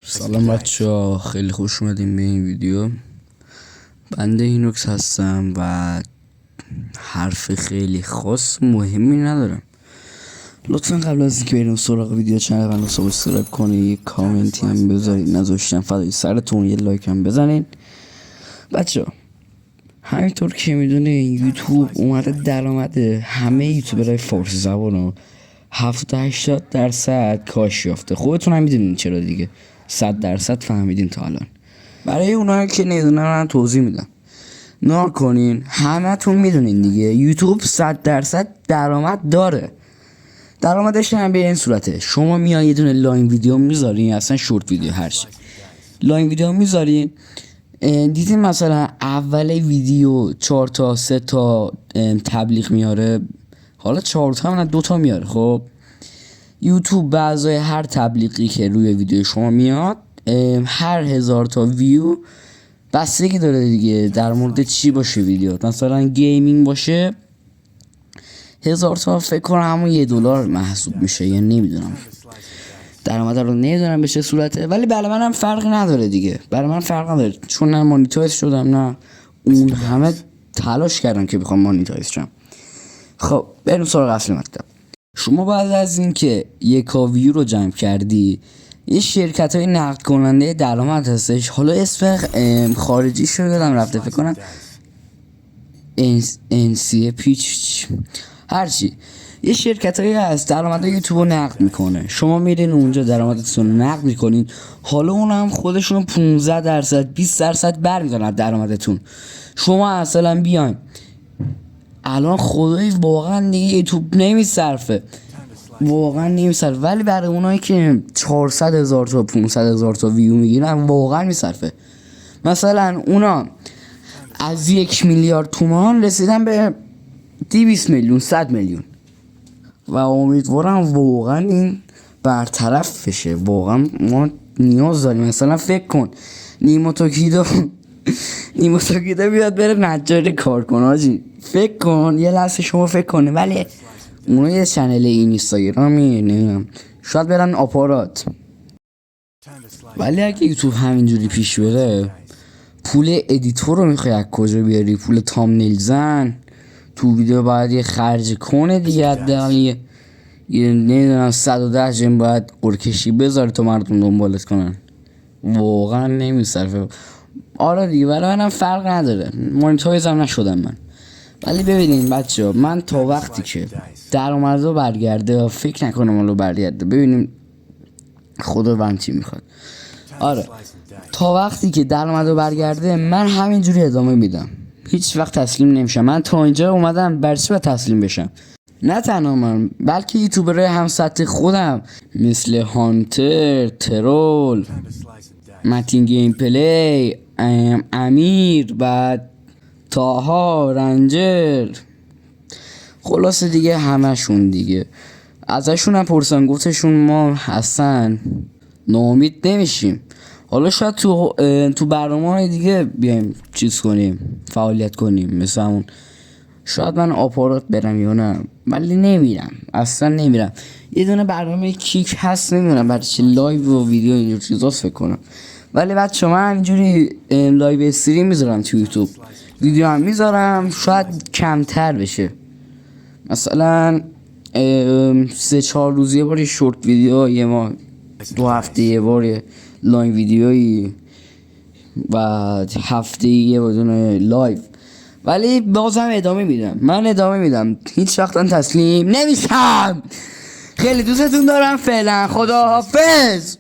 سلام بچه ها، خیلی خوش اومدیم به این ویدیو. بنده هینوکس هستم و حرف خیلی خاص مهمی ندارم. لطفا قبل از اینکه بریم سراغ ویدیو چنل رو سابسکرایب کنید، یک کامنتی هم بذارید، نذاشتم فدای سرتون، یه لایک هم بزنید. بچه ها همینطور که میدونین یوتیوب اومده درآمد همه یوتیوبرهای فارسی زبانو 70-80% کاهش یافته. خودتون هم میدونین چرا دیگه، 100% فهمیدین تا الان. برای اونایی که نمیدونن من توضیح میدم. نکنین، همتون میدونین دیگه یوتیوب 100% درآمد داره. درآمدش هم به این صورته: شما میای یه دونه لاین ویدیو میذارین، اصلا شورت ویدیو هر چی، لاین ویدیو میذارین، دیدین مثلا اول ویدیو 4 تا 3 تا تبلیغ میاره، حالا 4 تا نه 2 تا میاره. خب یوتیوب بعضای هر تبلیغی که روی ویدیو شما میاد، هر 1000 تا ویو بستگی داره دیگه در مورد چی باشه ویدیو. مثلا گیمینگ باشه 1000 تا فکر کنم همون $1 محسوب میشه، یا نمیدونم درآمد رو نمیدونم به چه صورته، ولی برای من هم فرقی نداره دیگه. برای من فرق نداره، چون نه مانیتایز شدم نه اون همه تلاش کردم که بخوام مانیتایز شم. خب بریم سراغ اصل مطلب. شما بعد از اینکه 1 ویو رو جمع کردی، یه شرکت های نقد کننده درآمد هستش، حالا اسم خارجی شو یادم رفته، فکر کنم NC پیچ هرچی، یه شرکت هایی هست درآمد یوتیوب رو نقد میکنه. شما میرین اونجا درآمدتون رو نقد میکنین، حالا اون هم خودشون 15% 20% برمیدارن از درآمدتون. شما اصلا بیاین الان خدایی واقعا دیگه یوتیوب نمیصرفه، واقعا نمیصرفه، ولی برای اونایی که 400,000 تا 500,000 تا ویو میگیرن واقعا میصرفه. مثلا اونا از 1 میلیارد تومان رسیدن به 200 میلیون 100 میلیون و امیدوارم واقعا این برطرف بشه. واقعا ما نیاز داریم. مثلا فکر کن نیما توکیدو بیاد بره نجاری کار کنه آجی، فکر کن یه لحظه شما فکر کنه. ولی اونا یه چنل اینستاگرامی نمیدونم شاید برن آپارات، ولی اگه یوتیوب همینجوری پیش بره پول ادیتور رو میخوای از کجا بیاری؟ پول تامنیل زن تو ویدیو باید یه خرج کنه دیگه، حداقل یه نمیدونم 110 جیم باید قرکشی بذاره تا مردم دنبالت کنن. واقعا نمیصرفه. آره دیگه برای منم فرق نداره، مانیتایز هم نشدم من. ولی ببینین بچه ها، من تا وقتی که درآمد رو برگرده، فکر نکنم اون رو برگرده، ببینیم خدا بند چی میخواد. آره تا وقتی که درآمد رو برگرده من همینجوری ادامه میدم، هیچ وقت تسلیم نمیشم. من تا اینجا اومدم برچی باید تسلیم بشم؟ نه تنها من، بلکه یوتیوبرهای هم سطح خودم مثل هانتر، ترول، متین گیم پلی، امیر، بعد تاها، رنجر، خلاصه دیگه همشون دیگه ازشون هم پرسن، گفتشون ما هستن ناامید نمیشیم. حالا شاید تو برنامه‌های دیگه بیایم چیز کنیم، فعالیت کنیم، مثلا اون شاید من آپارات برم یا نه، ولی نمیرم، اصلا نمیرم. یه دونه برنامه کیک هست، نمیدونم برای چه لایو و ویدیو اینجور چیزاست فکر کنم. ولی بچه من همینجوری لایو استریم میذارم تو یوتیوب، ویدیو هم میذارم، شاید کمتر بشه، مثلا 3-4 روز یه بار شورت ویدیو، یه ماه 2 هفته یه بار لاین ویدیویی و هفته یه بدون لایو. ولی بازم ادامه میدم، من ادامه میدم، هیچ وقتا تسلیم نمیشم. خیلی دوستتون دارم، فعلا خداحافظ.